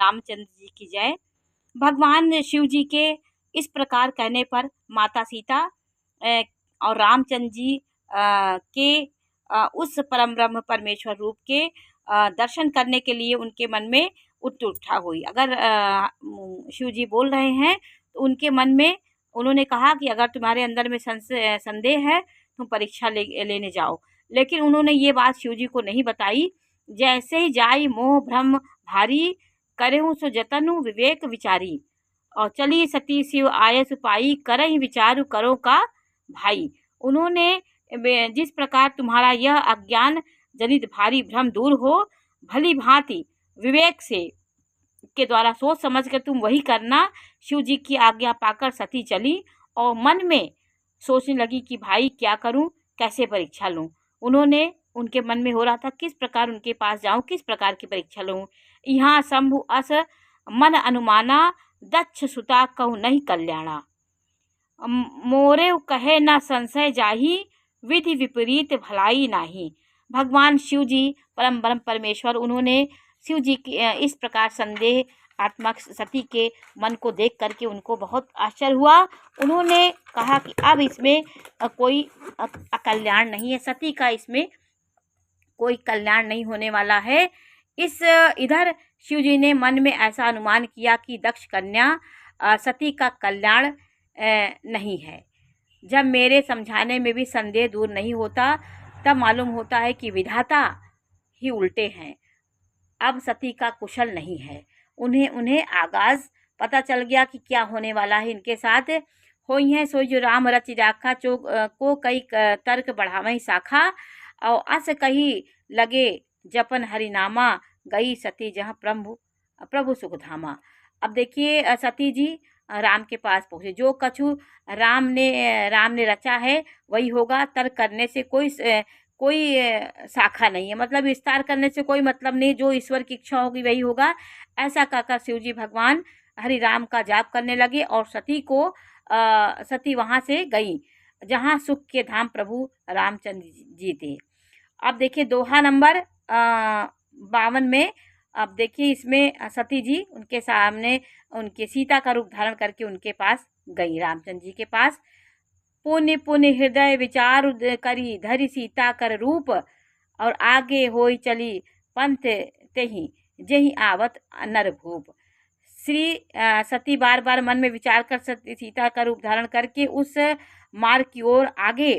रामचंद्र जी की जय। भगवान शिव जी के इस प्रकार कहने पर माता सीता और रामचंद्र जी के उस परम ब्रह्म परमेश्वर रूप के दर्शन करने के लिए उनके मन में उत्कंठा हुई। अगर शिव जी बोल रहे हैं तो उनके मन में उन्होंने कहा कि अगर तुम्हारे अंदर में संदेह है तुम परीक्षा लेने जाओ, लेकिन उन्होंने ये बात शिव जी को नहीं बताई। जैसे ही जाई मोह भ्रम भारी, करहु सो जतनु विवेक विचारी, और चली सती शिव आयस पाई, करहि विचारु करो का भाई। उन्होंने जिस प्रकार तुम्हारा यह अज्ञान जनित भारी भ्रम दूर हो, भली भांति विवेक से के द्वारा सोच समझ कर तुम वही करना। शिव जी की आज्ञा पाकर सती चली और मन में सोचने लगी कि भाई क्या करूं, कैसे परीक्षा लूं। उन्होंने उनके मन में हो रहा था किस प्रकार उनके पास जाऊं, किस प्रकार की परीक्षा लूं। यहाँ शंभु अस मन अनुमाना, दक्ष सुता कहु नहीं कल्याणा। मोरे कहे न संशय जाही, विधि विपरीत भलाई नाही। भगवान शिव जी परम ब्रह्म परमेश्वर, उन्होंने शिव जी की इस प्रकार संदेह आत्मक सती के मन को देख करके उनको बहुत आश्चर्य हुआ। उन्होंने कहा कि अब इसमें कोई अकल्याण नहीं है, सती का इसमें कोई कल्याण नहीं होने वाला है। इधर शिव जी ने मन में ऐसा अनुमान किया कि दक्ष कन्या सती का कल्याण नहीं है। जब मेरे समझाने में भी संदेह दूर नहीं होता, तब मालूम होता है कि विधाता ही उल्टे हैं। अब सती का कुशल नहीं है। उन्हें आगाज पता चल गया कि क्या होने वाला है इनके साथ। होई है सोई जो राम रचि राखा, चो को कई तर्क बढ़ावई शाखा, और अस कही लगे जपन हरिनामा, गई सती जहाँ प्रभु सुख धामा। अब देखिए सती जी राम के पास पहुँचे। जो कछु राम ने रचा है वही होगा, तर्क करने से कोई शाखा नहीं है, मतलब विस्तार करने से कोई मतलब नहीं, जो ईश्वर की इच्छा होगी वही होगा। ऐसा कहकर शिव जी भगवान हरि राम का जाप करने लगे और सती वहाँ से गई जहाँ सुख के धाम प्रभु रामचंद्र जी थे। अब देखिए दोहा नंबर 52 में, अब देखिए इसमें सती जी उनके सामने उनके सीता का रूप धारण करके उनके पास गई, रामचंद्र जी के पास। पुण्य पुण्य हृदय विचार करी, धरि सीता कर रूप, और आगे होई चली पंथ तेहि, जेहि आवत नर भूप। सती बार बार मन में विचार कर सीता का रूप धारण करके उस मार्ग की ओर आगे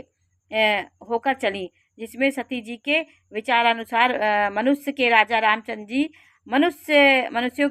होकर चली, जिसमें सती जी के विचारानुसार मनुष्य के राजा रामचंद्र जी मनुष्यों